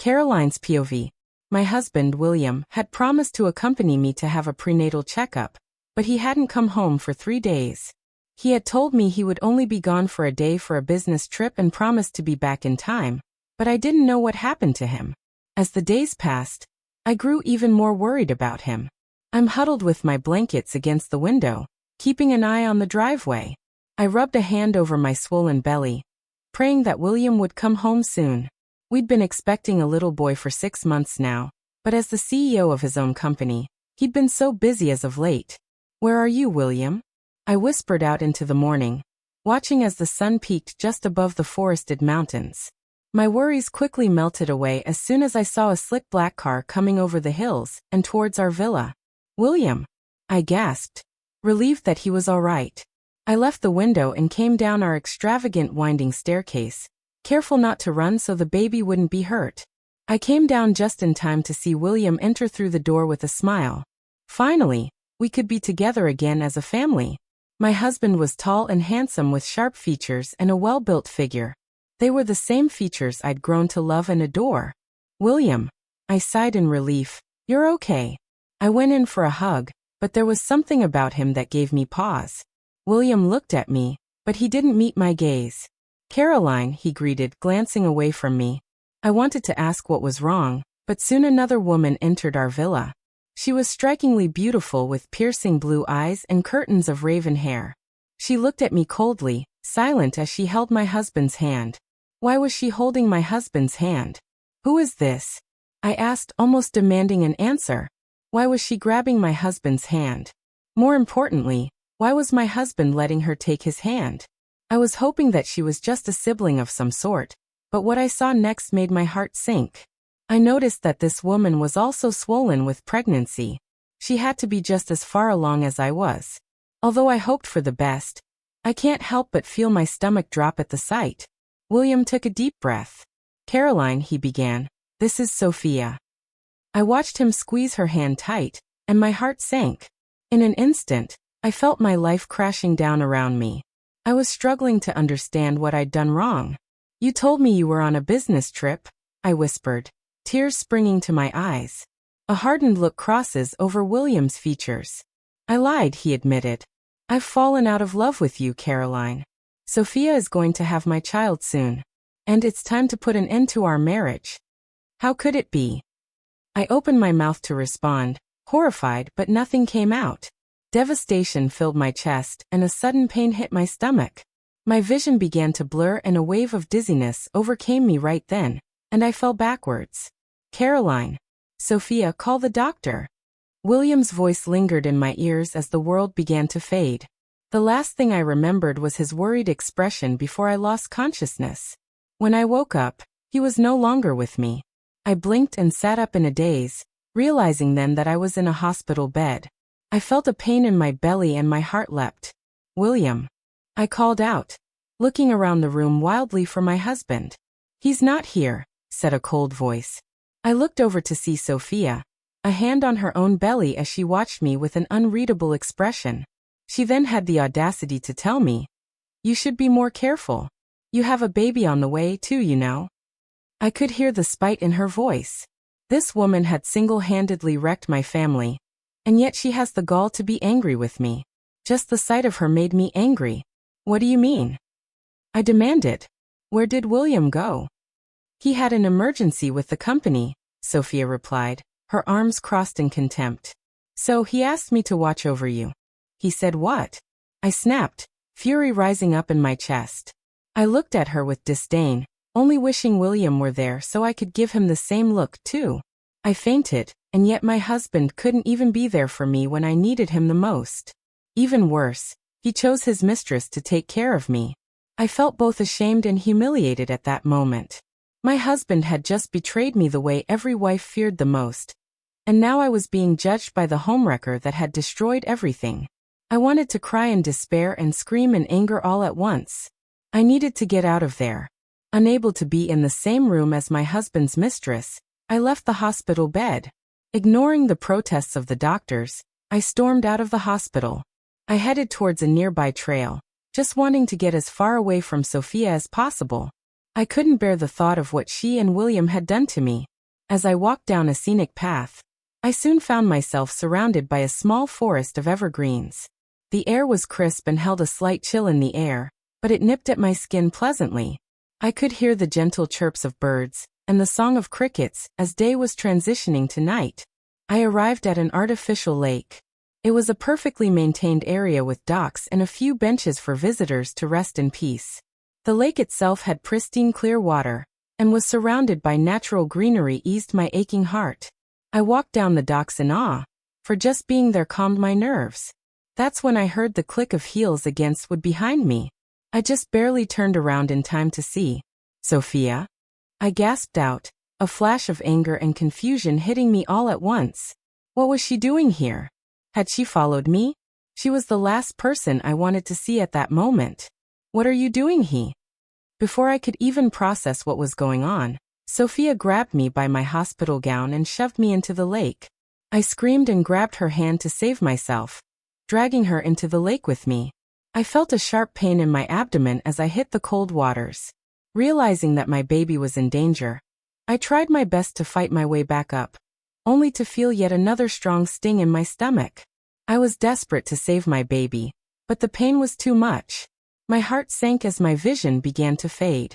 Caroline's POV. My husband, William, had promised to accompany me to have a prenatal checkup, but he hadn't come home for 3 days. He had told me he would only be gone for a day for a business trip and promised to be back in time, but I didn't know what happened to him. As the days passed, I grew even more worried about him. I'm huddled with my blankets against the window, keeping an eye on the driveway. I rubbed a hand over my swollen belly, praying that William would come home soon. We'd been expecting a little boy for 6 months now, but as the CEO of his own company, he'd been so busy as of late. "Where are you, William?" I whispered out into the morning, watching as the sun peaked just above the forested mountains. My worries quickly melted away as soon as I saw a slick black car coming over the hills and towards our villa. "William!" I gasped, relieved that he was all right. I left the window and came down our extravagant winding staircase, careful not to run so the baby wouldn't be hurt. I came down just in time to see William enter through the door with a smile. Finally, we could be together again as a family. My husband was tall and handsome with sharp features and a well-built figure. They were the same features I'd grown to love and adore. "William," I sighed in relief, "you're okay." I went in for a hug, but there was something about him that gave me pause. William looked at me, but he didn't meet my gaze. "Caroline," he greeted, glancing away from me. I wanted to ask what was wrong, but soon another woman entered our villa. She was strikingly beautiful with piercing blue eyes and curtains of raven hair. She looked at me coldly, silent as she held my husband's hand. Why was she holding my husband's hand? "Who is this?" I asked, almost demanding an answer. Why was she grabbing my husband's hand? More importantly, why was my husband letting her take his hand? I was hoping that she was just a sibling of some sort, but what I saw next made my heart sink. I noticed that this woman was also swollen with pregnancy. She had to be just as far along as I was. Although I hoped for the best, I can't help but feel my stomach drop at the sight. William took a deep breath. "Caroline," he began, "this is Sophia." I watched him squeeze her hand tight, and my heart sank. In an instant, I felt my life crashing down around me. I was struggling to understand what I'd done wrong. "You told me you were on a business trip," I whispered, tears springing to my eyes. A hardened look crosses over William's features. "I lied," he admitted. "I've fallen out of love with you, Caroline. Sophia is going to have my child soon, and it's time to put an end to our marriage." How could it be? I opened my mouth to respond, horrified, but nothing came out. Devastation filled my chest, and a sudden pain hit my stomach. My vision began to blur and a wave of dizziness overcame me right then, and I fell backwards. "Caroline." "Sophia, call the doctor." William's voice lingered in my ears as the world began to fade. The last thing I remembered was his worried expression before I lost consciousness. When I woke up, he was no longer with me. I blinked and sat up in a daze, realizing then that I was in a hospital bed. I felt a pain in my belly and my heart leapt. "William." I called out, looking around the room wildly for my husband. "He's not here," said a cold voice. I looked over to see Sophia, a hand on her own belly as she watched me with an unreadable expression. She then had the audacity to tell me, "You should be more careful. You have a baby on the way too, you know." I could hear the spite in her voice. This woman had single-handedly wrecked my family, and yet she has the gall to be angry with me. Just the sight of her made me angry. "What do you mean?" I demanded. "Where did William go?" "He had an emergency with the company," Sophia replied, her arms crossed in contempt. "So he asked me to watch over you." "He said what?" I snapped, fury rising up in my chest. I looked at her with disdain, only wishing William were there so I could give him the same look too. I fainted, and yet my husband couldn't even be there for me when I needed him the most. Even worse, he chose his mistress to take care of me. I felt both ashamed and humiliated at that moment. My husband had just betrayed me the way every wife feared the most, and now I was being judged by the homewrecker that had destroyed everything. I wanted to cry in despair and scream in anger all at once. I needed to get out of there. Unable to be in the same room as my husband's mistress, I left the hospital bed. Ignoring the protests of the doctors, I stormed out of the hospital. I headed towards a nearby trail, just wanting to get as far away from Sophia as possible. I couldn't bear the thought of what she and William had done to me. As I walked down a scenic path, I soon found myself surrounded by a small forest of evergreens. The air was crisp and held a slight chill in the air, but it nipped at my skin pleasantly. I could hear the gentle chirps of birds and the song of crickets as day was transitioning to night. I arrived at an artificial lake. It was a perfectly maintained area with docks and a few benches for visitors to rest in peace. The lake itself had pristine clear water, and was surrounded by natural greenery eased my aching heart. I walked down the docks in awe, for just being there calmed my nerves. That's when I heard the click of heels against wood behind me. I just barely turned around in time to see Sophia. I gasped out, a flash of anger and confusion hitting me all at once. What was she doing here? Had she followed me? She was the last person I wanted to see at that moment. What are you doing here? Before I could even process what was going on, Sophia grabbed me by my hospital gown and shoved me into the lake. I screamed and grabbed her hand to save myself, dragging her into the lake with me. I felt a sharp pain in my abdomen as I hit the cold waters. Realizing that my baby was in danger, I tried my best to fight my way back up, only to feel yet another strong sting in my stomach. I was desperate to save my baby, but the pain was too much. My heart sank as my vision began to fade.